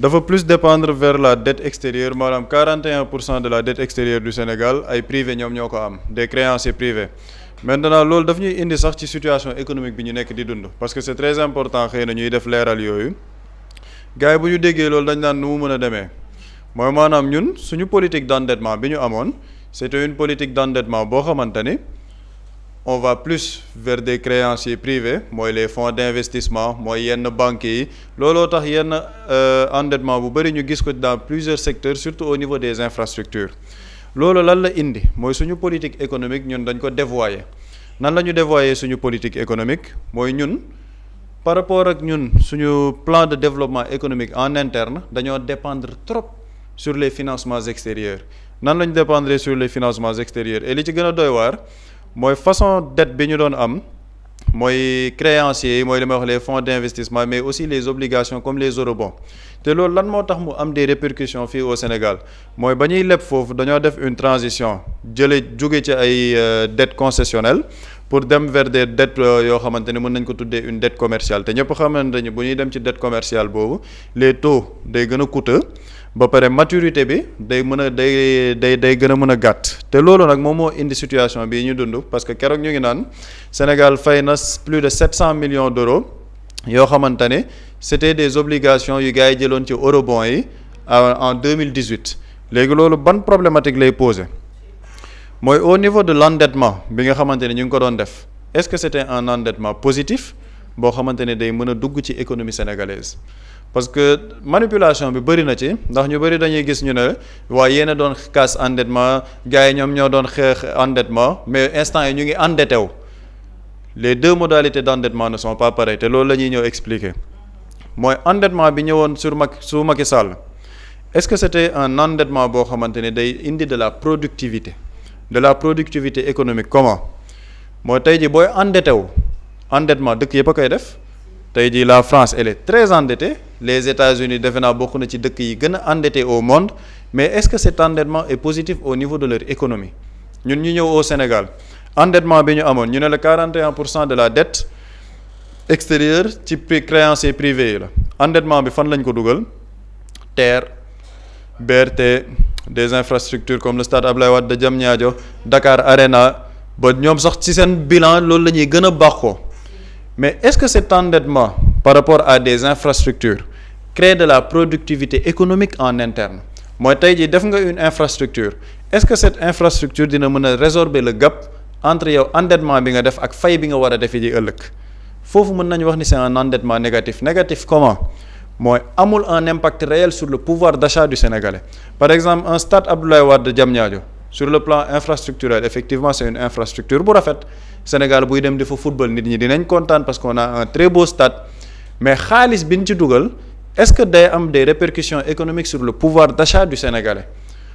dafa plus dépendre vers la dette extérieure maanaam 41% de la dette extérieure du Sénégal ay privé ñoom ñoo ko am des créanciers privés maintenant loolu daf ñuy indi sax ci situation économique bi ñu nekk di dund parce que c'est très important xëy na ñuy def leeral yooyu gars yi bu ñu déggee loolu dañ naan nu mu mën a demee mooy maanaam ñun suñu politique d'endettement bi ñu amoon c'était une politique d'endettement boo xamante ni on va plus vers des créanciers privés mooy les fonds d'investissement mooy yenn banques yi looloo tax yenn endettement bu bëri ñu gis ko dans plusieurs secteurs surtout au niveau des infrastructures loolu lan la indi mooy suñu politique économique ñun dañ ko dévoyer nan la ñu dévoyer suñu politique économique mooy ñun par rapport ak ñun suñu plan de développement économique en interne dañoo dépendre trop sur les financements extérieurs nan la ñu dépendre sur les financements extérieurs et li ci gën a doy waar mooy façon dette bi ñu doon am mooy créanciers yi mooy li may wax les fonds d'investissement mais aussi les obligations comme les eurobonds te loolu lan moo tax mu am des répercussions fii au Sénégal mooy ba ñuy leb foofu dañoo def une transition jóge ci ay dettes concessionnelles pour dem vers des dettes yoo xamante ne mën nañ ko tuddee une dette commerciale te ñëpp xamante ne bu ñuy dem ci dette commerciale boobu les taux day gën a coûteux ba pare maturité bi day mën a day gën a mën a gàtt te loolu nag moom moo indi situation bii ñu dund parce que keroog ñu ngi naan Sénégal fay na plus de 700 millions d'euros yoo xamante ne c'était des obligations yu gars yi jëloon ci eurobonds yi en 2018 léegi loolu ban problématique lay poser mooy au niveau de l'endettement bi nga xamante ne ñu ngi ko doon def est-ce que c'était un endettement positif boo xamante ne day mën a dugg ci économie sénégalaise parce que manipulation bi bëri na ci ndax ñu bëri dañuy gis ñu ne waaye yéen a doon casse endettement gars yi ñoom ñoo doon xeex endettement mais instant yi ñu ngi endetté wu les deux modalités d'endettement ne sont pas pareilles te loolu la ñuy ñëw expliquer mooy endettement bi ñëwoon su Macky Sall est-ce que c'était un endettement boo xamante ne day indi de la productivité économique comment mooy tey ji booy endetté wu endettement dëkk yëpp a koy def tey jii la France elle est très endettée les États-Unis defe naa bokk na ci dëkk yi gën a endetté au monde mais est-ce que cet endettement est positif au niveau de leur économie ñun ñu ñëw au Sénégal endettement bi ñu amoon ñu ne la 41% de la dette extérieure ci créanciers privés yi la endettement bi fan lañ ko dugal TER BRT des infrastructures comme le stade Abdoulaye Wade de Diamniadio Dakar Arena ba ñoom sax ci seen bilan loolu la ñuy gën a baaxoo mais est-ce que cet endettement par rapport à des infrastructures crée de la productivité économique en interne mooy tey jii def nga une infrastructure est-ce que cette infrastructure dina mën a résorber le gap entre yow endettement bi nga def ak fay bi nga war a defi ji ëllëg foofu mën nañu wax ni c'est un endettement négatif comment mooy amul un impact réel sur le pouvoir d'achat du Sénégalais par exemple un stade Abdoulaye Wade de Diamniadio sur le plan infrastructurel effectivement c'est une infrastructure bu rafet Sénégal buy dem di fa football nit ñi dinañ kontaan parce qu'on a un très beau stade mais xaalis bi ñu ci dugal est-ce que day am des répercussions économiques sur le pouvoir d'achat du Sénégalais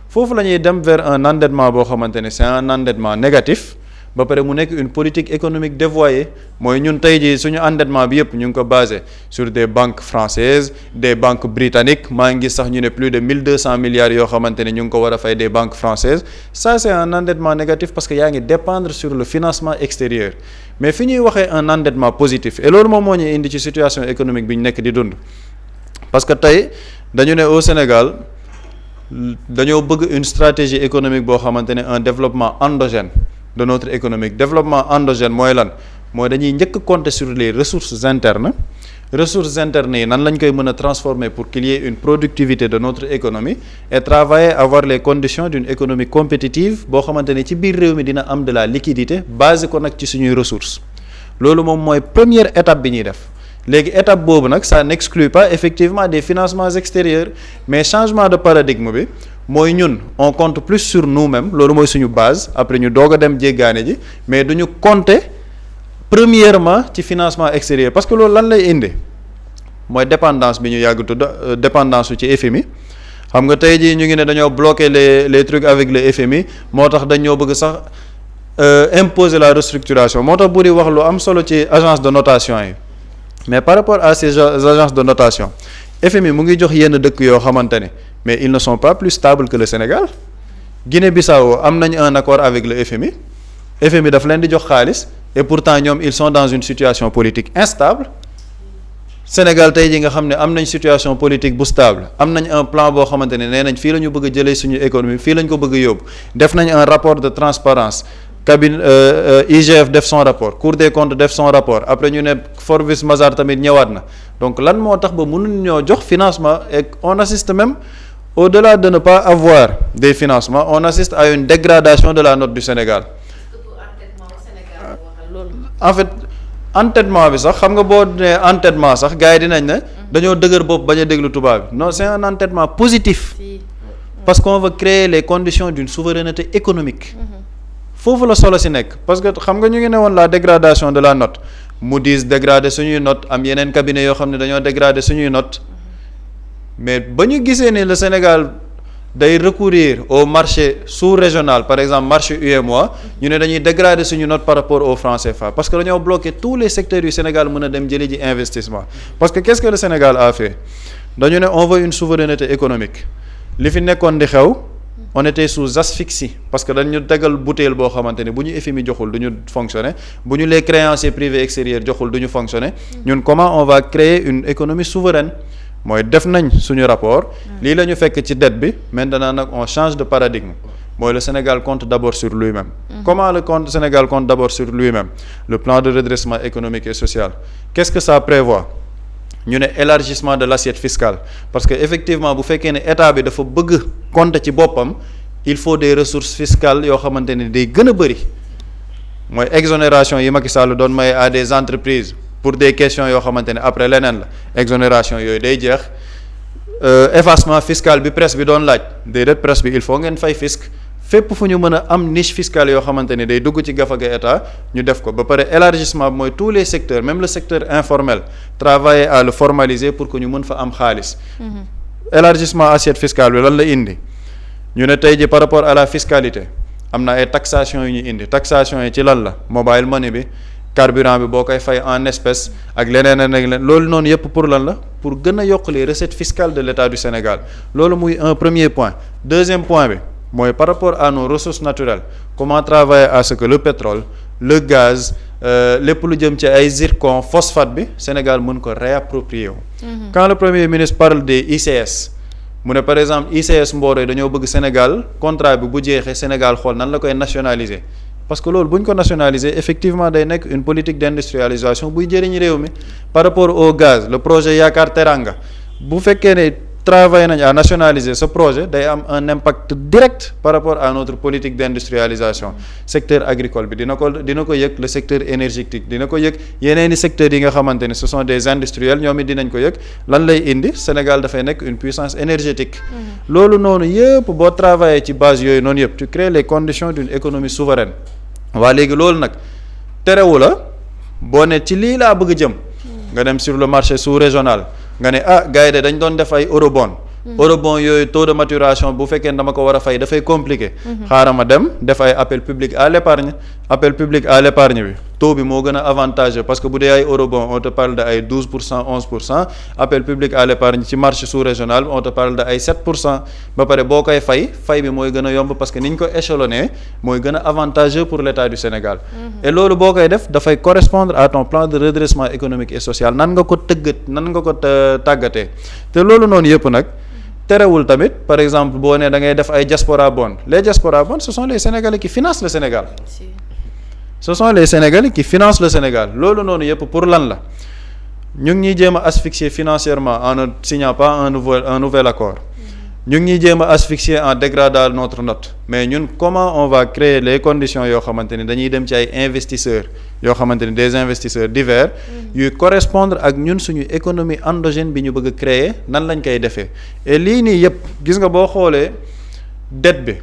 foofu la ñuy dem vers un endettement boo xamante ne c'est un endettement négatif ba pare mu nekk une politique économique dévoyée mooy ñun tey jii suñu endettement bi yëpp ñu ngi ko basé sur des banques françaises des banques britanniques maa ngi sax ñu ne plus de 1200 milliards yoo xamante ne ñu ngi ko war a fay des banques françaises ça c'est un endettement négatif parce que yaa ngi dépendre sur le financement extérieur mais fi ñuy waxee un endettement positif et loolu moom moo ñu indi ci situation économique bi ñu nekk di dund parce que tey dañu ne au Sénégal dañoo bëgg une stratégie économique boo xamante ne un développement endogène de notre économique développement endogène mooy lan mooy dañuy njëkk compter sur les ressources internes yi nan lañ koy mën a transformer pour qu'il y ait une productivité de notre économie et travailler avoir les conditions d'une économie compétitive boo xamante ne ci biir réew mi dina am de la liquidité basé ko nag ci suñuy ressources loolu moom mooy première étape bi ñuy def léegi étape boobu nag ça n'exclut pas effectivement des financements extérieurs mais changement de paradigme bi mooy ñun on compte plus sur nous-mêmes loolu mooy suñu base après ñu doog a dem jéggaane ji mais duñu compter premièrement ci financement extérieur parce que loolu lan lay indi mooy dépendance bi ñu yàgg tudd dépendance su ci FMI xam nga tey jii ñu ngi ne dañoo bloquer les trucs avec le FMI moo tax dañoo bëgg sax imposer la restructuration moo tax bu di wax lu am solo ci agence de notation yi mais par rapport à ces agences de notation FMI mu ngi jox yenn dëkk yoo xamante ne mais ils ne sont pas plus stables que le Sénégal Guinée-Bissau am nañ un accord avec le FMI daf leen di jox xaalis et pourtant ñoom ils sont dans une situation politique instable Sénégal tey ji nga xam ne am nañ situation politique bu stable am nañ un plan boo xamante ne nee nañ fii la ñu bëgg a jëlee suñu économie fii lañ ko bëgg a yóbbu def nañ un rapport de transparence cabinet IGF def son rapport Cour des comptes def son rapport après ñu ne Forbes Mazars tamit ñëwaat na donc lan moo tax ba mënuñ ñoo jox financement et on assiste même au-delà de ne pas avoir des financements on assiste à une dégradation de la note du Sénégal. En fait entêtement bi sax xam nga boo nee entêtement sax gars yi dinañ ne dañoo dëgër bopp bañ a déglu tubaab bi non c'est un entêtement positif parce qu'on veut créer les conditions d'une souveraineté économique foofu la solo si nekk parce que xam nga ñu ngi ne woon la dégradation de la note Moody's dégradé suñuy note am yeneen cabinet yoo xam ne dañoo dégradé suñuy note mais ba ñu gisee ne le Sénégal day recourir au marché sous-régional par exemple marché UEMOA ñu ne dañuy dégrader suñu note par rapport au franc CFA parce que dañoo bloqué tous les secteurs du Sénégal mën a dem jëli ji investissement parce que qu'est-ce que le Sénégal a fait dañu ne on veut une souveraineté économique li fi nekkoon di xew on était sous asphyxie parce que dañu tegal bouteille boo xamante ne bu ñu FMI joxul du ñu fonctionner bu ñu les créanciers privés extérieurs joxul du ñu fonctionner ñun comment on va créer une économie souveraine mooy def nañ suñu rapport lii la ñu fekk ci dette bi maintenant nag on change de paradigme mooy le Sénégal compte d'abord sur lui-même comment le Sénégal compte d'abord sur lui-même le plan de redressement économique et social qu'est-ce que ça prévoit ñu ne élargissement de l'assiette fiscale parce que effectivement bu fekkee ne état bi dafa bëgg compter ci boppam il faut des ressources fiscales yoo xamante ne day gën a bëri mooy exonération yi Macky Sall doon maye à des entreprises pour des questions yoo xamante ne après leneen la exonération yooyu day jeex effacement fiscal bi presse bi doon laaj déedéet presse bi il faut ngeen fay fisc fépp fu ñu mën a am niche fiscale yoo xamante ne day dugg ci gafaga état ñu def ko ba pare élargissement bi mooy tous les secteurs même le secteur informel travailler à le formaliser pour que ñu mën fa am xaalis élargissement assiette fiscale bi lan la indi ñu ne tey ji par rapport à la fiscalité am na ay taxation yu ñu indi taxation yi ci lan la mobile money bi carburant bi boo koy fay en espèces ak leneen ak leneen loolu noonu yëpp pour lan la pour gën a yokk les recettes fiscales de l'État du Sénégal loolu muy un premier point deuxième point bi mooy par rapport à nos ressources naturelles comment travailler à ce que le pétrole le gaz lépp lu jëm ci ay zircon phosphate bi Sénégal mën ko réapproprier wu quand le premier ministre parle des ICS mu ne par exemple ICS Mboro dañoo bëgg Sénégal contrat bi bu jeexee Sénégal xool nan la koy nationaliser parce que loolu bu ñu ko nationaliser effectivement day nekk une politique d'industrialisation buy jëriñ réew mi par rapport au gaz le projet Yaakaar Teranga bu fekkee ne travailler nañ à nationaliser ce projet day am un impact direct par rapport à notre politique d'industrialisation secteur agricole bi dina ko yëg le secteur énergétique dina ko yëg yeneeni secteurs yi nga xamante ne ce sont des industriels ñoom it dinañ ko yëg lan lay indi Sénégal dafay nekk une puissance énergétique loolu noonu yëpp boo travailler ci base yooyu noonu yëpp tu crées les conditions d'une économie souveraine waa léegi loolu nag terewu la boo ne ci lii laa bëgg jëm nga dem sur le marché sous-régional nga ne gars yi de dañ doon def ay eurobond yooyu taux de maturation bu fekkee dama ko war a fay dafay compliqué xaaral ma dem def ay appel public à l'épargne bi taux bi moo gën a avantageux parce que bu dee ay eurobond on te parle de ay 12% 11% appel public à l'épargne ci marché sous-régional on te parle de ay 7% ba pare boo koy fay bi mooy gën a yomb parce que ni ñu ko échelonné mooy gën a avantageux pour l'État du Sénégal et loolu boo koy def dafay correspondre à ton plan de redressement économique et social nan nga ko tàggatee te loolu noonu yëpp nag terewul tamit par exemple boo nee da ngay def ay diaspora bond les diaspora bonds ce sont les Sénégalais qui financent le Sénégal le Sénégal loolu noonu yëpp pour lan la ñu ngi ñuy jéem a asphyxier financièrement en ne signant pas un nouvel accord ñu ngi ñuy jéem a asphyxier en dégradant notre note mais ñun comment on va créer les conditions yoo xamante ni dañuy dem ci ay investisseurs yoo xamante ni des investisseurs divers yuy correspondre ak ñun suñu économie endogène bi ñu bëgg a créer nan lañ koy defee et lii nii yëpp gis nga boo xoolee dette bi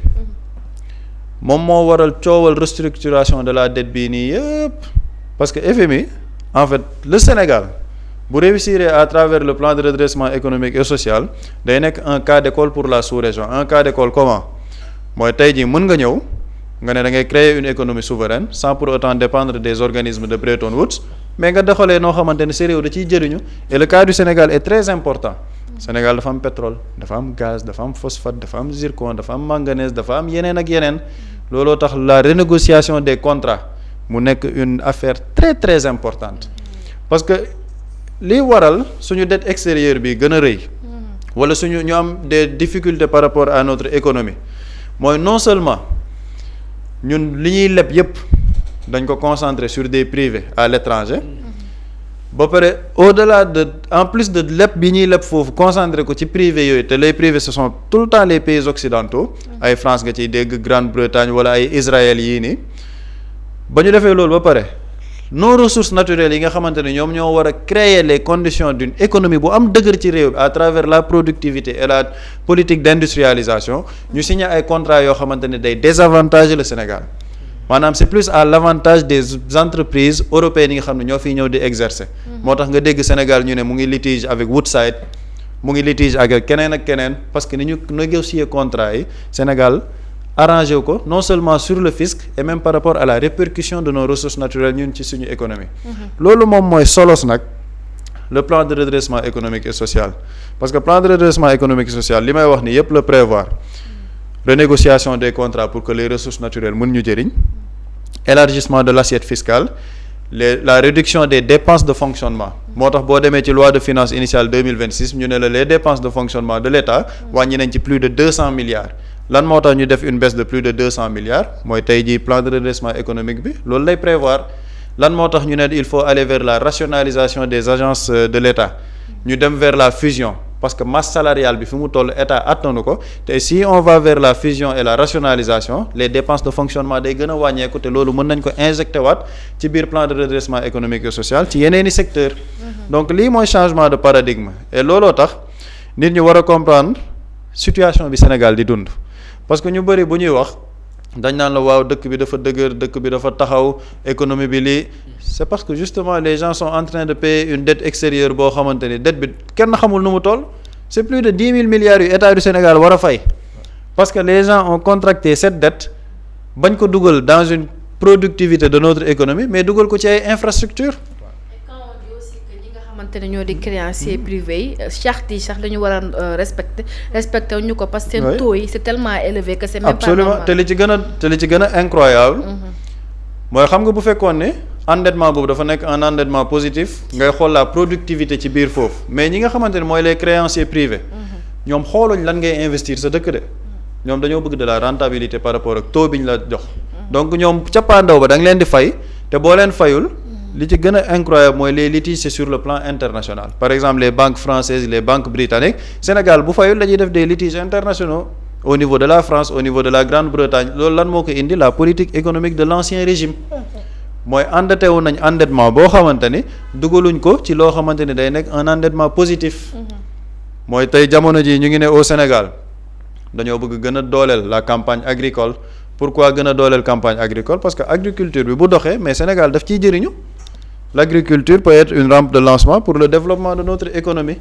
moom moo waral coowal restructuration de la dette bii nii yëpp parce que FMI en fait le Sénégal bu réussir à travers le plan de redressement économique et social day nekk un cas d'école pour la sous-région un cas d'école comment mooy tey jii mën nga ñëw nga ne da ngay créer une économie souveraine sans pour autant dépendre des organismes de Bretton Woods mais nga doxalee noo xamante ne sa réew da ciy jëriñu et le cas du Sénégal est très important Sénégal dafa am pétrole dafa am gaz dafa am phosphate dafa am zircon dafa am manganèse dafa am yeneen ak yeneen looloo tax la renégociation des contrats mu nekk une affaire très très importante parce que li waral suñu dette extérieure bi gën a rëy wala suñu ñu am des difficultés par rapport à notre économie mooy non seulement ñun li ñuy leb yépp dañ ko concentrer sur des privés à l'étranger ba pare au-delà de en plus de leb bi ñuy leb foofu concentré ko ci privé yooyu te les privés ce sont tout le temps les pays occidentaux ay France nga ciy dégg Grande-Bretagne wala ay Israël yii nii ba ñu defee loolu ba pare nos ressources naturelles yi nga xamante ne ñoom ñoo war a créer les conditions d'une économie bu am dëgër ci réew bi à travers la productivité et la politique d'industrialisation ñu signé ay contrats yoo xamante ne day désavantager le Sénégal maanaam c'est plus à l'avantage des entreprises européennes yi nga xam ne ñoo fiy ñëw di exercer. moo tax nga dégg Sénégal ñu ne mu ngi litige avec Woodside mu ngi litige avec keneen ak keneen parce que ni ñu négocier contrat yi Sénégal arrangé wu ko non seulement sur le fisc et même par rapport à la répercussion de nos ressources naturelles ñun ci suñu économie. loolu moom mooy solos nag le plan de redressement économique et social parce que plan de redressement économique et social li may wax ni yépp la prévoir. renégociation des contrats pour que les ressources naturelles mën ñu jëriñ élargissement de l'assiette fiscale la réduction des dépenses de fonctionnement moo tax boo demee ci loi de finances initiale 2026 ñu ne la les dépenses de fonctionnement de l'État wàññi nañ ci plus de 200 milliards lan moo tax ñu def une baisse de plus de 200 milliards mooy tey jii plan de redressement économique bi loolu lay prévoir lan moo tax ñu ne il faut aller vers la rationalisation des agences de l'État ñu dem vers la fusion parce que masse salariale bi fi mu toll état attanu ko te si on va vers la fusion et la rationalisation les dépenses de fonctionnement day gën a wàññeeku te loolu mën nañ ko injecté waat ci biir plan de redressement économique et social ci yeneeni secteur donc lii mooy changement de paradigme et looloo tax nit ñi war a comprendre situation bi Sénégal di dund parce que ñu bëri bu ñuy wax dañ naan la waaw dëkk bi dafa dëgër dëkk bi dafa taxaw économie bi lii c'est parce que justement les gens sont en train de payer une dette extérieure boo xamante ni dette bi kenn xamul nu mu toll c'est plus de 10 000 milliards yu état du Sénégal war a fay parce que les gens ont contracté cette dette bañ ko dugal dans une productivité de notre économie mais dugal ko ci ay infrastructures. xamante ne ñoo di créanciers privés yi charte yi sax la ñu war a respecté ñu ko parce que seen taux yi c'est tellement élevé que c'est même pas normal. Absolument te li ci gën a incroyable mooy xam nga bu fekkoon ne endettement boobu dafa nekk un endettement positif ngay xool la productivité ci biir foofu mais ñi nga xamante ne mooy les créanciers privés ñoom xooluñ lan ngay investir sa dëkk de ñoom dañoo bëgg de la rentabilité par rapport ak taux bi ñu la jox donc ñoom cappaandaw ba da nga leen di fay te boo leen fayul li ci gën a incroyable mooy les litiges c'est sur le plan international par exemple les banques françaises les banques britanniques Sénégal bu fayul dañuy def des litiges internationaux au niveau de la France au niveau de la Grande-Bretagne loolu lan moo ko indi la politique économique de l'ancien régime mooy endetté wu nañ endettement boo xamante ni dugaluñ ko ci loo xamante ni day nekk un endettement positif mooy tey jamono ji ñu ngi ne au Sénégal dañoo bëgg gën a dooleel la campagne agricole pourquoi gën a dooleel campagne agricole parce que agriculture bi bu doxee mais Sénégal daf ciy jëriñu l'agriculture peut être une rampe de lancement pour le développement de notre économie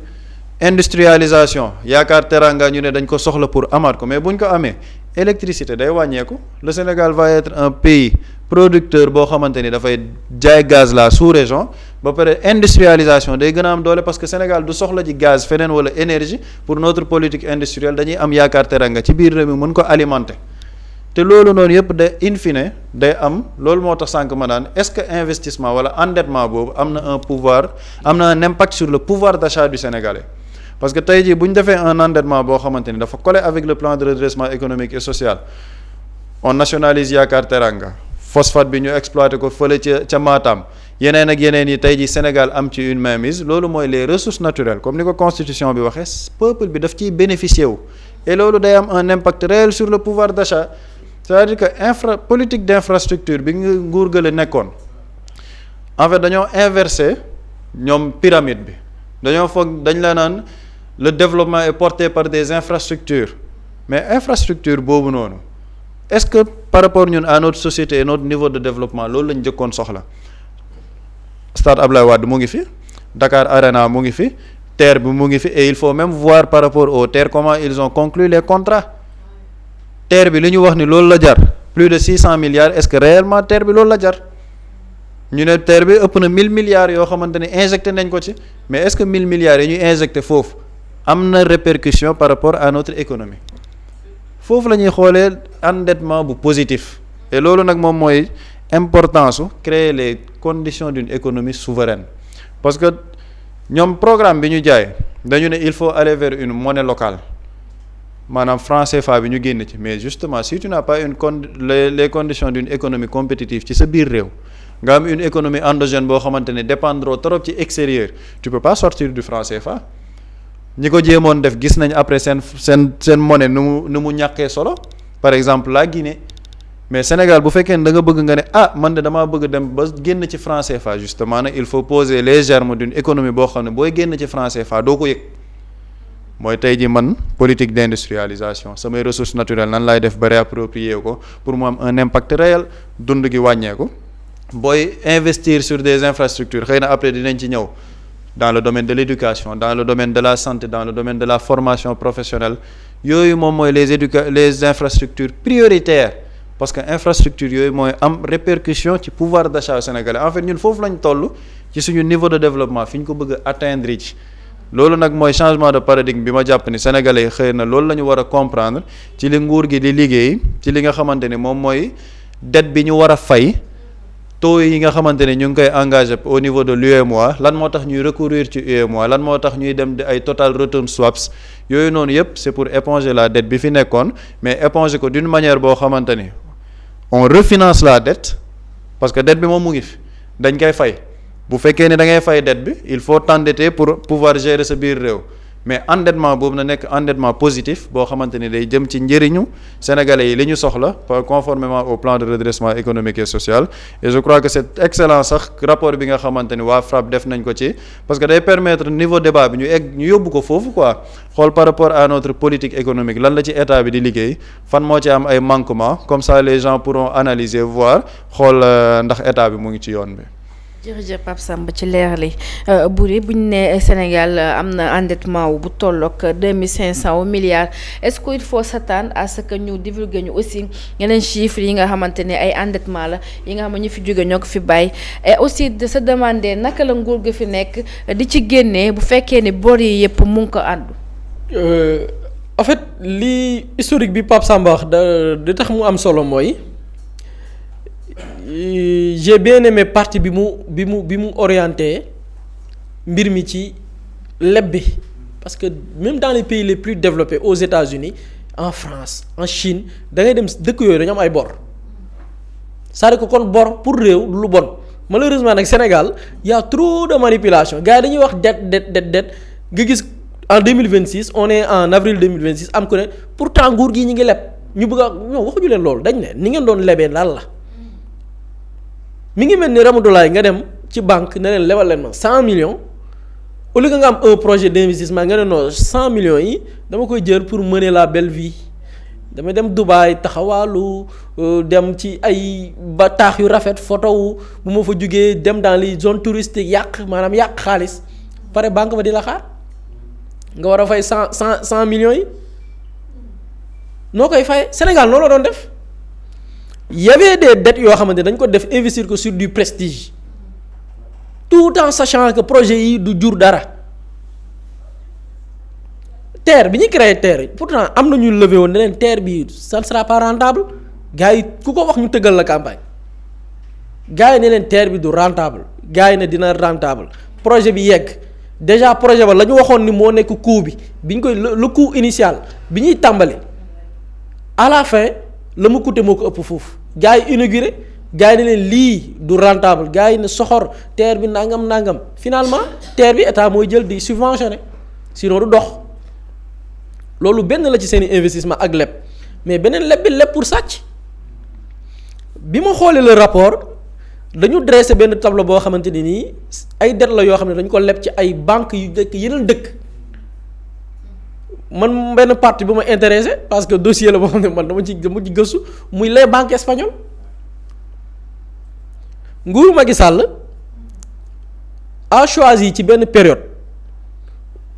industrialisation yaakaar teranga ñu ne dañ ko soxla pour amaat ko mais buñ ko amee électricité day wàññeeku le Sénégal va être un pays producteur boo xamante ni dafay jaay gaz la sous-région ba pare industrialisation day gën a am doole parce que Sénégal du soxla ji gaz feneen wala énergie pour notre politique industrielle dañuy am yaakaar teranga ci biir réew mi mën ko alimenter te loolu noonu yëpp de in fine day am loolu moo tax sànq ma naan est-ce que investissement wala endettement boobu am na un pouvoir am na un impact sur le pouvoir d'achat du Sénégalais parce que tey jii bu ñu defee un endettement boo xamante ni dafa collé avec le plan de redressement économique et social on nationalise yaakaar teranga phosphate bi ñu exploité ko fële ca Matam yeneen ak yeneen yi tey jii Sénégal am ci une mainmise loolu mooy les ressources naturelles comme ni ko constitution bi waxee peuple bi daf ciy bénéficier wu et loolu day am un impact réel sur le pouvoir d'achat c'est-à-dire que politique d'infrastructure bi nga nguur gële nekkoon en fait dañoo inversé ñoom pyramide bi dañoo foog dañ la naan le développement est porté par des infrastructures mais infrastructure boobu noonu est-ce que par rapport ñun à notre société et notre niveau de développement loolu lañ jëkkoon soxla stade Abdoulaye Wade mu ngi fi Dakar Arena mu ngi fi terre bi mu ngi fi et il faut même voir par rapport aux terres comment ils ont conclu les contrats terre bi li ñu wax ni loolu la jar plus de 600 milliards est-ce que réellement terre bi loolu la jar ñu ne terre bi ëpp na 1000 milliards yoo xamante ne injecté nañ ko ci mais est-ce que 1000 milliards yi ñuy injecté foofu am na répercussion par rapport à notre économie foofu la ñuy xoolee endettement bu positif et loolu nag moom mooy importance su créer les conditions d'une économie souveraine parce que ñoom programme bi ñu jaay dañu ne il faut aller vers une monnaie locale maanaam franc CFA bi ñu génn ci mais justement si tu n'as pas les conditions d'une économie compétitive ci sa biir réew nga am une économie endogène boo xamante ne dépendre trop ci extérieur tu peux pas sortir du franc CFA ñi ko jéemoon def gis nañ après seen monnaie nu mu ñàkkee solo par exemple la Guinée mais Sénégal bu fekkee ne da nga bëgg nga ne man de damaa bëgg dem ba génn ci franc CFA justement nag il faut poser les germes d'une économie boo xam ne booy génn ci franc CFA doo ko yëg mooy tey ji man politique d'industrialisation samay ressources naturelles nan laay def ba réapproprier ko pour mu am un impact réel dund gi wàññeeku booy investir sur des infrastructures xëy na après dinañ ci ñëw dans le domaine de l'éducation dans le domaine de la santé dans le domaine de la formation professionnelle yooyu moom mooy les infrastructures prioritaires parce que infrastructure yooyu mooy am répercussion ci pouvoir d'achat sénégalais en fait ñun foofu lañ toll ci suñu niveau de développement fi ñu ko bëgg a atteindre ci loolu nag mooy changement de paradigme bi ma jàpp ni sénégalais yi xëy na loolu la ñu war a comprendre ci li nguur gi di liggéey ci li nga xamante ni moom mooy dette bi ñu war a fay taux yi nga xamante ne ñu ngi koy engagé au niveau de l'UEMOA lan moo tax ñuy recourir ci UEMOA lan moo tax ñuy dem di ay total return swaps yooyu noonu yëpp c'est pour éponger la dette bi fi nekkoon mais éponger ko d'une manière boo xamante ni on refinance la dette parce que dette bi moom mu ngi fi dañ koy fay bu fekkee ne da ngay fay dette bi il faut t'endetter pour pouvoir gérer sa biir réew mais endettement boobu na nekk endettement positif boo xamante ni day jëm ci njëriñu sénégalais yi li ñu soxla conformément au plan de redressement économique et social et je crois que c'est excellent sax rapport bi nga xamante ni waa FRAPP def nañ ko ci parce que day permettre niveau débat bi ñu yóbbu ko foofu quoi xool par rapport à notre politique économique lan la ci état bi di liggéey fan moo ci am ay manquements comme ça les gens pourront analyser voir xool ndax état bi mu ngi ci yoon bi. jërëjëf Pape Samba ci leerali Boury bu ñu ne Sénégal am na endettement bu tolloog 2500 milliards est-ce que il faut s'attendre à ce que ñu divulguer ñu aussi yeneen chiffres yi nga xamante ne ay endettement la yi nga xam ne ñu fi jóge ñoo ko fi bàyyi et aussi de se demander naka la nguur gi fi nekk di ci génnee bu fekkee ne bor yi yëpp mu ngi ko àddu. En fait li historique bi Pape Samba wax da tax mu am solo mooy. J'ai bien aimé parti bi mu orienté mbir mi ci leb bi parce que même dans les pays les plus développés aux États-Unis en France en Chine da ngay dem dëkk yooyu dañu am ay bor c'est-à-dire que kon bor pour réew lu bon malheureusement nag Sénégal y a trop de manipulation gars yi dañuy wax dette nga gis en 2026 on est en avril 2026 am ko ne pourtant nguur gi ñu ngi leb ñu bëgg a ñoo waxuñu leen loolu dañ ne ni ngeen doon lebee lan la. mi ngi mel ni Ramadulaay nga dem ci banque ne leen lebal leen ma 100 millions au lieu que nga am un projet d'investissement nga ne non 100 millions yi dama koy jël pour mener la belle vie dama dem Dubaï taxawaalu dem ci ay ba taax yu rafet photo wu bu ma fa jugee dem dans les zones touristiques yàq xaalis pare banque ba di la xaar nga war a fay 100 millions yi noo koy fay Sénégal noonu la doon def. Il y avait des dettes yoo xamante dañ ko def investir ko sur du prestige tout en sachant que projet yi du jur dara terre bi ñu créé terre pourtant am na ñu levé woon ne leen terre bi ça ne sera pas rentable gars yi ku ko wax ñu tëggal la campagne gars yi ne leen terre bi du rentable gars yi ne dina rentable projet bi yegg déjà projet ba la ñu waxoon ni moo nekk coût bi ñu koy le coût initial bi ñuy tàmbali à la fin la mu coûté moo ko ëpp foofu gars yi inauguré gars yi ne leen lii du rentable gars yi ne soxor terre bi nangam finalement terre bi état mooy jël di subventionné sinon du dox loolu benn la ci seen i investissement ak leb mais beneen leb bi leb pour sàcc bi ma xoolee le rapport dañu dressé benn tableau boo xamante ni nii ay dettes la yoo xam ne dañu ko leb ci ay banques yu dëkk yeneen dëkk man benn partie bu ma intéressé parce que dossier la boo xam ne man dama ci gëstu muy les banques espagnoles nguuru Macky Sall a choisi ci benn période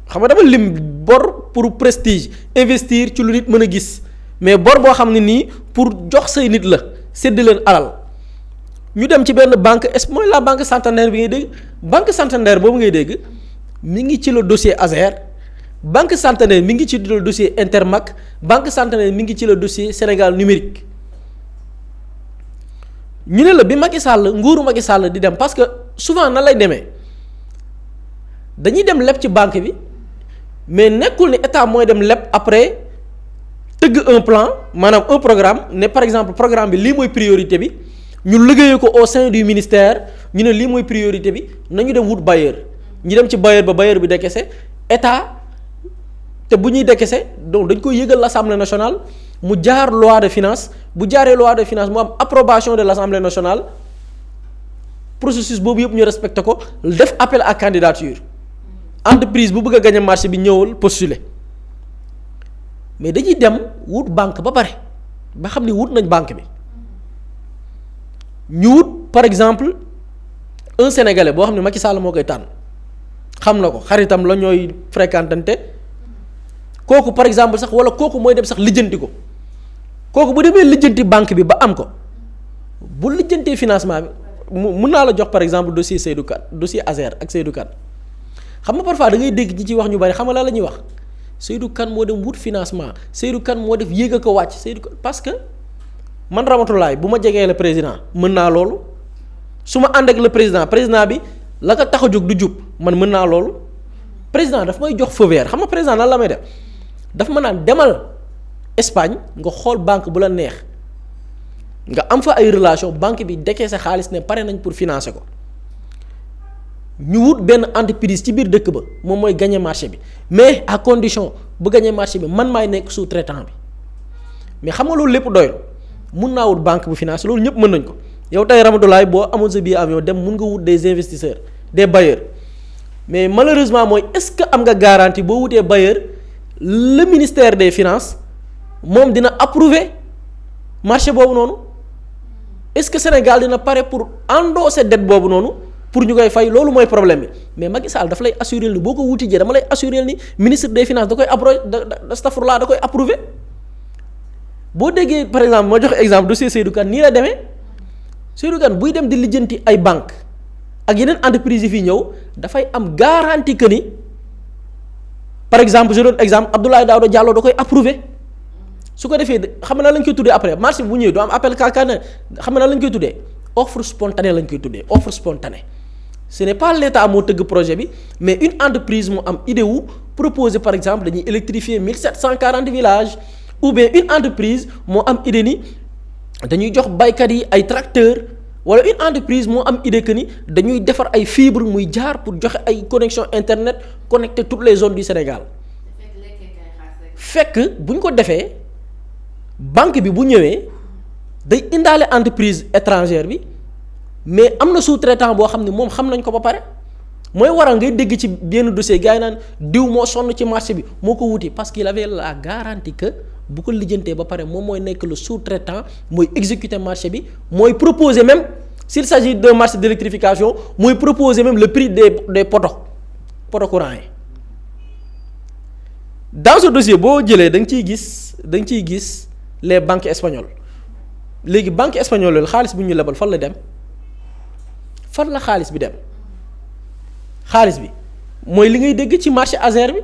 xam nga dama lim bor pour prestige investir ci lu nit mën a gis mais bor boo xam ne nii pour jox say nit la sédd leen alal ñu dem ci benn banque mooy la banque Santander bi ngay dégg banque Santander boobu ngay dégg mi ngi ci le dossier Azer banque Santander mi ngi ci le dossier Intermac banque Santander mi ngi ci le dossier Sénégal numérique ñu ne la bi Macky Sall nguuru Macky Sall di dem parce que souvent nan lay demee dañuy dem leb ci banque bi mais nekkul ne état mooy dem leb après tëgg un plan maanaam un programme ne par exemple programme bi lii mooy priorité bi ñu liggéeyee ko au sein du ministère ñu ne lii mooy priorité bi nañu dem wut bailleur ñu dem ci bailleur ba bailleur bi décaissé état te bu ñuy décaissé donc dañ koy yëgal l'Assemblée nationale mu jaar loi de finance bu jaaree loi de finance mu am approbation de l'Assemblée nationale processus boobu yëpp ñu respecté ko def appel à candidature entreprise bu bëgg a gagner marché bi ñëwal postuler mais dañuy dem wut banque ba pare ba xam ni wut nañ banque bi ñu wut par exemple un sénégalais boo xam ne Macky Sall moo koy tànn xam na ko xaritam la ñooy fréquentante kooku par exemple sax wala kooku mooy dem sax lijjanti ko kooku bu demee lijjanti banque bi ba am ko bu lijjantee financement bi mun naa la jox par exemple dossier Seydou Kane dossier Azer ak Seydou Kane xam nga parfois da ngay dégg ñi ci wax ñu bari xam nga la ñuy wax Seydou Kane moo dem wut financement Seydou Kane moo def yéeg a ko wàcc Seydou Kane parce que man Ramatoulaye bu ma jegee le président mën naa loolu su ma ànd ak le président bi la ko tax a jóg du jub man mën naa loolu président daf may jox feu vert xam nga président nan la may def daf ma naan demal Espagne nga xool banque bu la neex nga am fa ay relation banque bi dekkee sa xaalis ne pare nañ pour financer ko ñu wut benn entreprise ci biir dëkk ba moom mooy gagner marché bi mais à condition bu gagner marché bi man maay nekk sous-traitant bi mais xam nga loolu lépp doyul mun naa wut banque bu financer loolu ñëpp mën nañ ko yow tey Ramatoulaye boo amoon sa billet avion dem mun nga wut des investisseurs des bailleurs mais malheureusement mooy est-ce que am nga garantie boo wutee bailleur le ministère des finances moom dina approuver marché boobu noonu est-ce que Sénégal dina pare pour endosser dette boobu noonu pour ñu koy fay loolu mooy problème bi mais Macky Sall dafa lay assurer ni boo ko wuti jee dama lay assurer ni ministre des finances da koy da koy approuver boo déggee par exemple ma jox exemple dossier Seydou Kane nii la demee Seydou Kane buy dem di lijjanti ay banque ak yeneen entreprise yi fii ñëw dafay am garantie que ni par exemple je donne exemple Abdoulaye Daouda Diallo da koy approuver su ko defee xam nga lan lañ koy tuddee après marché bi bu ñëwee du am appel kakaane xam nga lan lañ koy tuddee offre spontanée lañ koy tuddee offre spontanée ce n'est pas l'État moo tëgg projet bi mais une entreprise moo am idée wu proposer par exemple dañuy électrifier 1740 villages ou bien une entreprise moo am idée ni dañuy jox baykat yi ay tracteurs wala une entreprise moo am idée que ni dañuy defar ay fibres muy jaar pour joxe ay connexion internet connecter toutes les zones du Sénégal fekk bu ñu ko defee banque bi bu ñëwee day indaale entreprise étrangère bi mais am na sous-traitant boo xam ne moom xam nañ ko ba pare mooy waral ngay dégg ci benn dossier gars yi naan diw moo sonn ci marché bi moo ko wuti parce qu'il avait la garantie que bu ko lijjantee ba pare moom mooy nekk le sous-traitant mooy exécuter marché bi mooy proposer même s'il s'agit d'un marché d'électrification mooy proposer même le prix des poteaux courant yi dans ce dossier boo jëlee da nga ciy gis les banques espagnoles léegi banque espagnole loolu xaalis bi ñu lebal fan la dem fan la xaalis bi dem xaalis bi mooy li ngay dégg ci marché Azer bi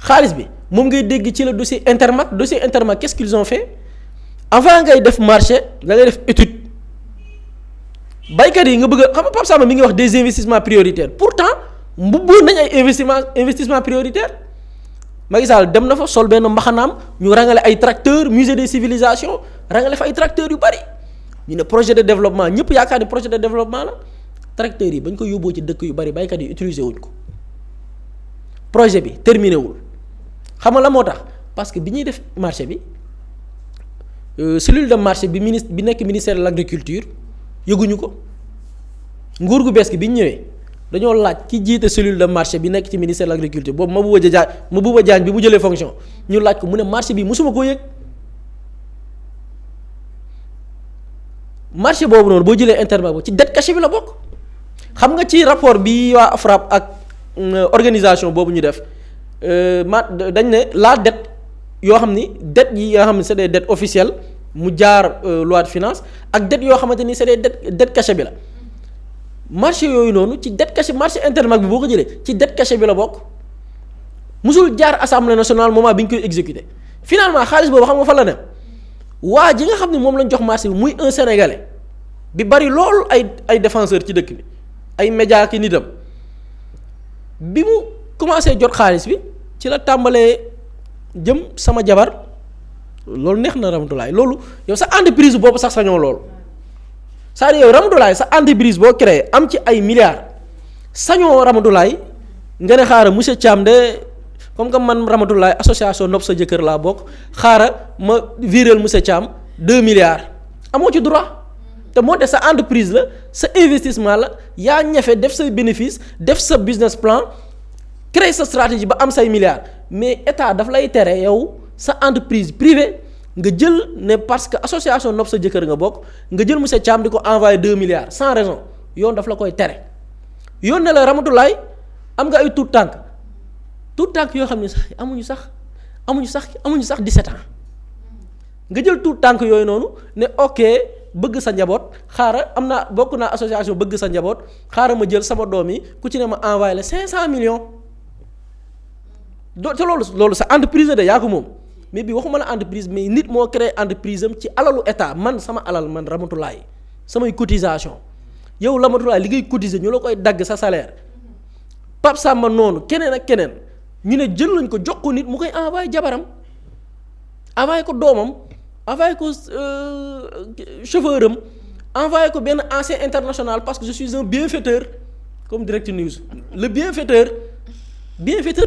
xaalis bi moom ngay dégg ci la dossier Intermac qu'est-ce qu'ils ont fait avant ngay def marché da ngay def étude baykat yi nga bëgg a xam nga Pape Samba mi ngi wax des investissements prioritaires pourtant mbubboon nañ ay investissement prioritaire Macky Sall dem na fa sol benn mbaxanaam ñu rangale ay tracteurs musée des civilisations rangale fa ay tracteurs yu bari ñu ne projet de développement ñëpp yaakaar ni projet de développement la tracteurs yi bañ ko yóbboo ci dëkk yu bari baykat yi utiliser wuñ ko projet bi terminé wul xam nga la moo tax parce que bi ñuy def marché bi cellule de marché bi nekk ministère de l'agriculture yëguñu ko nguur gu bees gi bi ñu ñëwee dañoo laaj ki jiite cellule de marché bi nekk ci ministère de l'agriculture boobu Mabouba Diagne bi mu jëlee fonction ñu laaj ko mu ne marché bi mosuma koo yëg marché boobu noonu boo jëlee Intermac ba ci dette cachée bi la bokk xam nga ci rapport bi waa FRAPP ak organisation boobu ñu def dañ ne la dette yoo xam ni dette yi nga xam ne c'est des dettes officielles mu jaar loi de finance ak dette yoo xamante ni c'est des dettes cachées bi la marché yooyu noonu ci dette cachée marché Intermac bi boo ko jëlee ci dette cachée bi la bokk musul jaar assemblée nationale moment bi ñu koy exécuter finalement xaalis boobu xam nga fa la ne waa ji nga xam ne moom lañ jox marché bi muy un sénégalais bi bari loolu ay défenseur ci dëkk bi ay média ki nitam bi mu commencé jot xaalis bi ci la tàmbalee jëm sama jabar loolu neex na Ramatoulaye loolu yow sa entreprise boobu sax sañoo loolu c'est-à-dire yow Ramatoulaye sa entreprise boo créé am ci ay milliards sañoo Ramatoulaye nga ne xaaral monsieur Thiam de comme que man Ramatoulaye association nopp sa jëkkër laa bokk xaaral ma viréel monsieur Thiam 2 milliards amoo ci droit te moo de sa entreprise la sa investissement la yaa ñefe def say bénéfice def sa business plan créer sa stratégie ba am say milliards mais état daf lay tere yow sa entreprise privée nga jël ne parce que association nopp sa jëkkër nga bokk nga jël monsieur Thiam di ko envoyé 2 milliards sans raison yoon daf la koy tere yoon ne la Ramatoulaye am nga ay tout tànk yoo xam ne sax amuñu sax 17 ans nga jël tout tànk yooyu noonu ne ok bëgg sa njaboot xaaral bokk naa association bëgg sa njaboot xaaral ma jël sama doom yi ku ci ne ma envoyé la 500 millions te loolu sa entreprise de yaa ko moom mais bi waxuma la entreprise mais nit moo créé entreprise am ci alalu état man sama alal man Ramatoulaye samay cotisation yow Ramatoulaye li ngay cotiser ñu la koy dagg sa salaire Pape Samba noonu keneen ak keneen ñu ne jël nañ ko jox ko nit mu koy envoyé jabaram envoyé ko doomam envoyé ko chauffeur am envoyé ko benn ancien international parce que je suis un bienfaiteur comme Direct News le bienfaiteur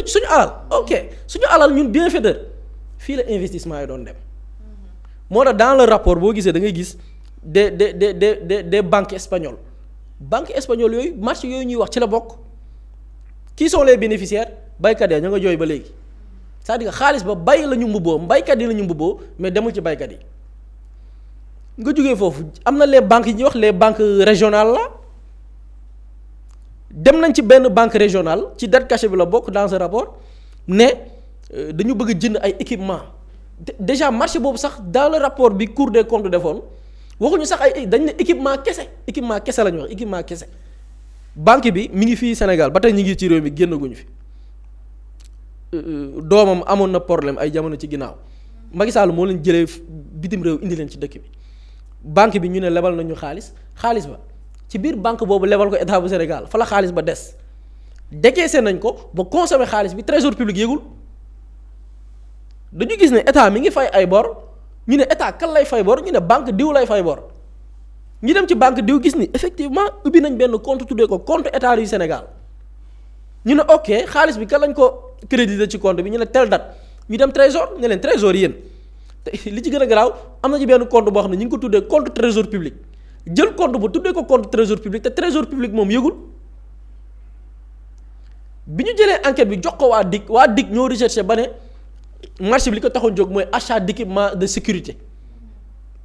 ci suñu alal ok suñu alal ñun bienfaiteur fii la investissement yi doon dem moo tax dans le rapport boo gisee da ngay gis des banques espagnoles yooyu marché yooyu ñuy wax ci la bokk qui sont les bénéficiaires baykat yi ña nga jooy ba léegi c'est-à-dire que xaalis ba bay la ñu mbubboo mbaykat yi la ñu mbubboo mais demul ci baykat yi nga jógee foofu am na les banques yi ñuy wax les banques régionales la dem nañ ci benn banque régionale ci dette cachée bi la bokk dans ce rapport ne dañu bëgg jënd ay équipement déjà marché boobu sax dans le rapport bi Cour des comptes defoon waxuñu sax ay dañ ne équipement kese la ñu wax équipement kese banque bi mi ngi fii Sénégal ba tey ñu ngi ci réew mi génnaguñu fi doomam amoon na problème ay jamono ci ginnaaw Macky Sall moo leen jëlee bitim réew indi leen ci dëkk bi banque bi ñu ne lebal nañu xaalis ba ci biir banque boobu lebal ko état bu Sénégal fa la xaalis ba des décaissé nañ ko ba consommé xaalis bi trésor public yëgul dañu gis ne état mi ngi fay ay bor ñu ne état kan lay fay bor ñu ne banque diw lay fay bor ñu dem ci banque diw gis ni effectivement ubbi nañ benn compte tuddee ko compte état du Sénégal ñu ne ok xaalis bi kan lañ ko crédité ci compte bi ñu ne telle date ñu dem trésor ne leen trésor yéen te li ci gën a garaaw am na ci benn compte boo xam ne ñu ngi ko tuddee compte trésor public jël compte bu tuddee ko compte trésor public te trésor public moom yëgul bi ñu jëlee enquête bi jox ko waa DIC ñoo recherché ba ne marché bi li ko taxoon jóg mooy achat d'équipement de sécurité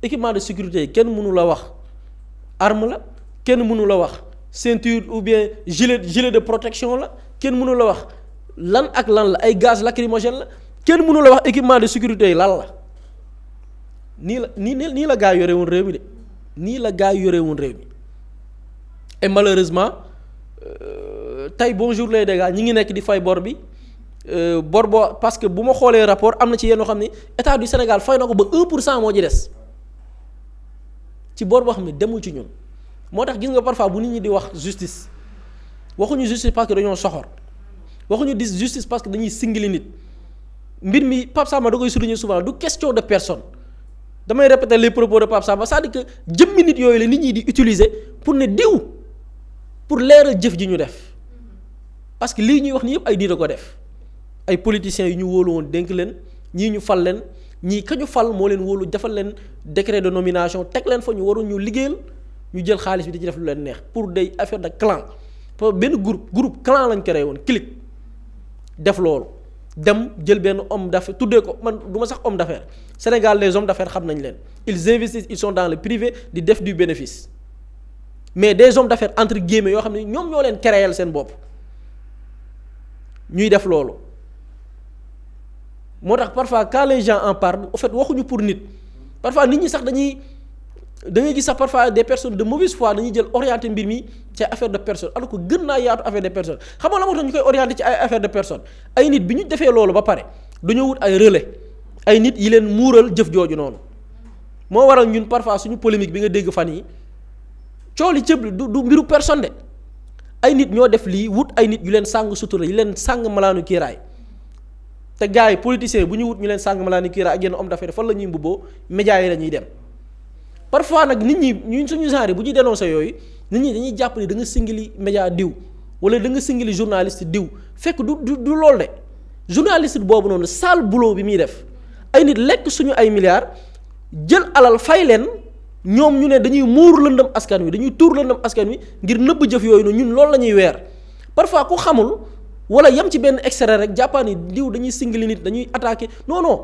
équipement de sécurité yi kenn mënu la wax arme la kenn mënu la wax ceinture ou bien gilet de protection la kenn mënu la wax lan ak lan la ay gaz lacrymogène la kenn mënu la wax équipement de sécurité yi lan la nii la gaa yore woon réew mi de nii la gaa yore woon réew mi et malheureusement tey bonjour les dégâts ñi ngi nekk di fay bor bi bor boo parce que bu ma xoolee rapport am na ci yenn xam ne état du Sénégal fay na ko ba 1% moo ci des ci bor boo xam ne demul ci ñun moo tax gis nga parfois bu nit ñi di wax justice waxuñu justice parce que dañoo soxor waxuñu justice parce que dañuy singili nit mbir mi Pape Samba da koy souligner souvent du question de personne damay répéter les propos de Pape Samba c'est-à-dire que jëmmi nit yooyu la nit ñi di utiliser pour ne diw pour leeral jëf ji ñu def parce que lii ñuy wax ni yëpp ay nit a ko def ay politiciens yu ñu wóolu woon dénk leen ñii ñu fal leen ñii ka ñu fal moo leen wóolu defal leen décret de nomination teg leen fa ñu waroon ñu liggéeyal ñu jël xaalis bi di ci def lu leen neex pour des affaires de clan pour benn groupe clan lañ créé woon clique def loolu dem jël benn homme d'affaires tuddee ko man du ma sax homme d'affaires Sénégal les hommes d'affaires xam nañ leen ils investissent ils sont dans le privé di def du bénéfice mais des hommes d'affaires entre guillemets yoo xam ne ñoom ñoo leen créer seen bopp ñuy def loolu moo tax parfois quand les gens en parlent au fait waxuñu pour nit parfois nit ñi sax da ngay gis sax parfois des personnes de mauvaise foi dañuy jël orienté mbir mi ci affaire de personne alors que gën naa yaatu affaire de personne xam nga la moo tax ñu koy orienté ci ay affaire de personne ay nit bi ñu defee loolu ba pare dañoo wut ay relais ay nit yi leen muural jëf jooju noonu moo waral ñun parfois suñu polémique bi nga dégg fan yi coow li cëb du mbiru personne de ay nit ñoo def lii wut ay nit yu leen sàng sutura yu leen sàng malaanu kiiraay te gars yi politiciens bu ñu wut ñu leen sàng malaanu kiiraay ak yenn homme d'affaires fan la ñuy mbubboo médias yi la ñuy dem parfois nag nit ñi ñun suñu genre bu ñuy dénoncé yooyu nit ñi dañuy jàpp ni da nga singili média diw wala da nga singili journaliste diw fekk du lool de journaliste boobu noonu sale boulot bi muy def ay nit lekk suñu ay milliards jël alal fay leen ñoom ñu ne dañuy muur lëndëm askan wi dañuy tuur lëndëm askan wi ngir nëbb jëf yooyu noonu ñun loolu la ñuy weer parfois ku xamul wala yem ci benn extrait rek jàppaa ni diw dañuy singili nit dañuy attaqué non non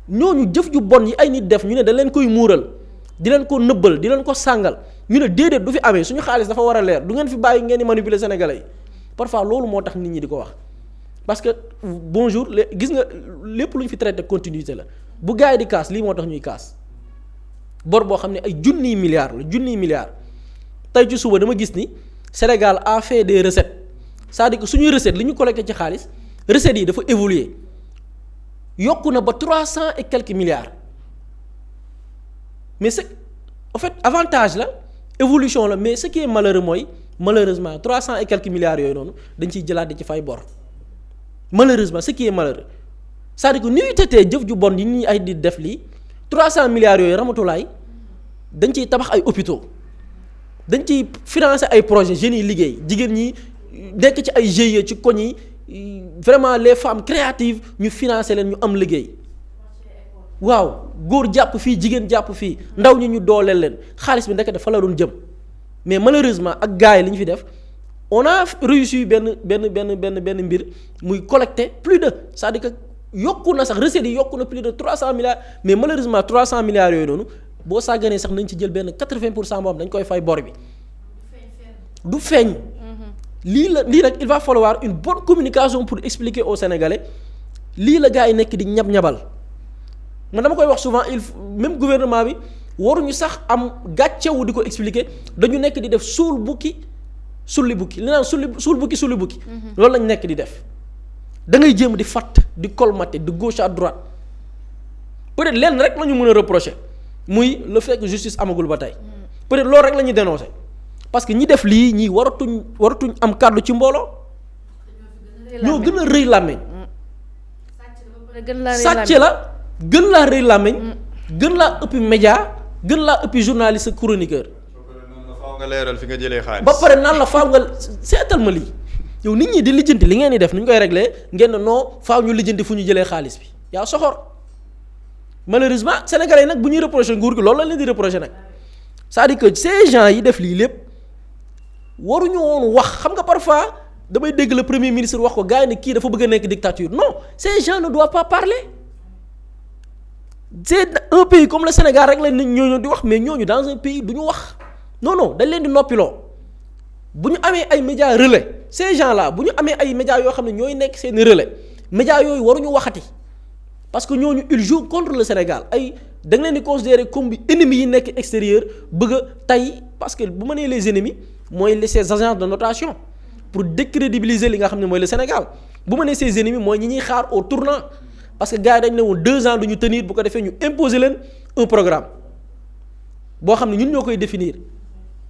ñooñu jëf ju bon yi ay nit def ñu ne da leen koy muural di leen ko nëbbal di leen ko sàngal ñu ne déedéet du fi amee suñu xaalis dafa war a leer du ngeen fi bàyyi ngeen di manipuler sénégalais yi parfois loolu moo tax nit ñi di ko wax parce que bonjour gis nga lépp lu ñu fi traité continuité la bu gars yi di kaas lii moo tax ñuy kaas bor boo xam ne ay junniy milliards la junniy milliards tey ci suba dama gis ni Sénégal a fait des recettes c'est-à-dire que suñuy recettes li ñu collecté ci xaalis recettes yi dafa évoluer yokku na ba 300 et quelques milliards mais c'est en fait avantage la évolution la mais ce qui est malheureux mooy malheureusement 300 et quelques milliards yooyu noonu dañ ciy jëlaat di ci fay bor malheureusement ce qui est malheureux c'est-à-dire que ni ñu tëtee jëf ju bon yi ñuy ay di def lii 300 milliards yooyu ramatulaay dañ ciy tabax ay hôpitaux dañ ciy financer ay projets jeunes yi liggéey jigéen ñi nekk ci ay GIE ci koñ yi vraiment les femmes créatives ñu financer leen ñu am liggéey waaw góor jàpp fii jigéen jàpp fii ndaw ñi ñu dooleel leen xaalis bi ndekete fa la doon jëm mais malheureusement ak gars yi li ñu fi def on a réussi benn mbir muy collecter plus de c'est-à-dire que yokku na sax recettes yi yokku na plus de 300 milliards mais malheureusement 300 milliards yooyu noonu boo sàgganee sax nañ ci jël benn 80% boo xam dañ koy fay bor bi du feeñ. lii rek il va falloir une bonne communication pour expliquer aux Sénégalais lii la gars yi nekk di ñab-ñabal man dama koy wax souvent même gouvernement bi waruñu sax am gàccewu di ko expliquer dañu nekk di def suul bukki sulli bukki li naan suul bukki sulli bukki loolu lañ nekk di def da ngay jéem di fatt di colmater de gauche à droite peut-être lenn rek la ñu mën a reprocher muy le fait que justice amagul ba tey peut-être loolu rek la ñuy dénoncer parce que ñi def lii ñii waratuñ am kàddu ci mbooloo ñoo gën a rëy làmmiñ sàcc la gën laa rëy làmmiñ gën laa ëppi média gën laa ëppi journaliste chroniqueur faaw nga leeral fi nga jëlee xaalis ba pare naan la faaw nga seetal ma lii yow nit ñi di lijjanti li ngeen di def nu ñu koy réglé ngeen ne non faaw ñu lijjanti fu ñu jëlee xaalis bi yaa soxor malheureusement sénégalais nag bu ñuy reproché nguur gi loolu la leen di reproché nag c'est-à-dire que ces gens yi def lii lépp waruñu woon wax xam nga parfois damay dégg le premier ministre wax ko gars yi ne kii dafa bëgg a nekk dictature non ces gens ne doivent pas parler c'est un pays comme le Sénégal rek la nit ñooñu di wax mais ñooñu dans un pays du ñu wax non dañ leen di noppiloo bu ñu amee ay médias relais ces gens là bu ñu amee ay médias yoo xam ne ñooy nekk seen relais médias yooyu waruñu waxati parce que ñooñu ils jouent contre le Sénégal ay da nga leen di considérer comme bi ennemis yi nekk extérieur bëgg a tey parce que bu ma nee les ennemis mooy ces agences de notation pour décrédibiliser li nga xam ne mooy le Sénégal bu ma nee ces ennemis mooy ñi ñuy xaar au tournant parce que gars yi dañ ne woon 2 ans du ñu tenir bu ko defee ñu imposer leen un programme boo xam ne ñun ñoo koy définir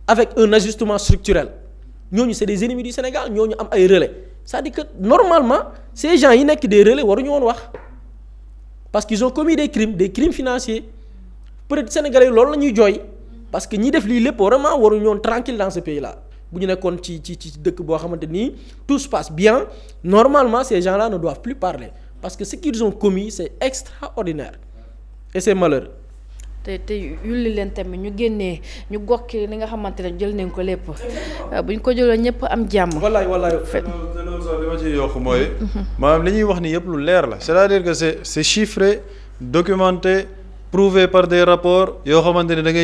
avec un ajustement structurel ñooñu c'est des ennemis du Sénégal ñooñu am ay relais c'est-à-dire que normalement ces gens yi nekk des relais waruñu woon wax parce qu'ils ont commis des crimes financiers peut-être sénégalais loolu la ñuy jooy parce que ñi def lii lépp vraiment waruñu woon tranquille dans ce pays là bu ñu nekkoon ci dëkk boo xamante nii tout se passe bien normalement ces gens-là ne doivent plus parler parce que ce qu'ils ont commis c'est extraordinaire et c'est malheureux. te yulli leen tamit ñu génnee ñu gokki li nga xamante ne jël nañ ko lépp bu ñu ko jëloon ñëpp am jàmm. wallaay te loolu sax li ma ciy yokk mooy. maanaam li ñuy wax ni yëpp lu leer la c'est-à-dire que c'est chiffré documenté prouvé par des rapports yoo xamante ne da ngay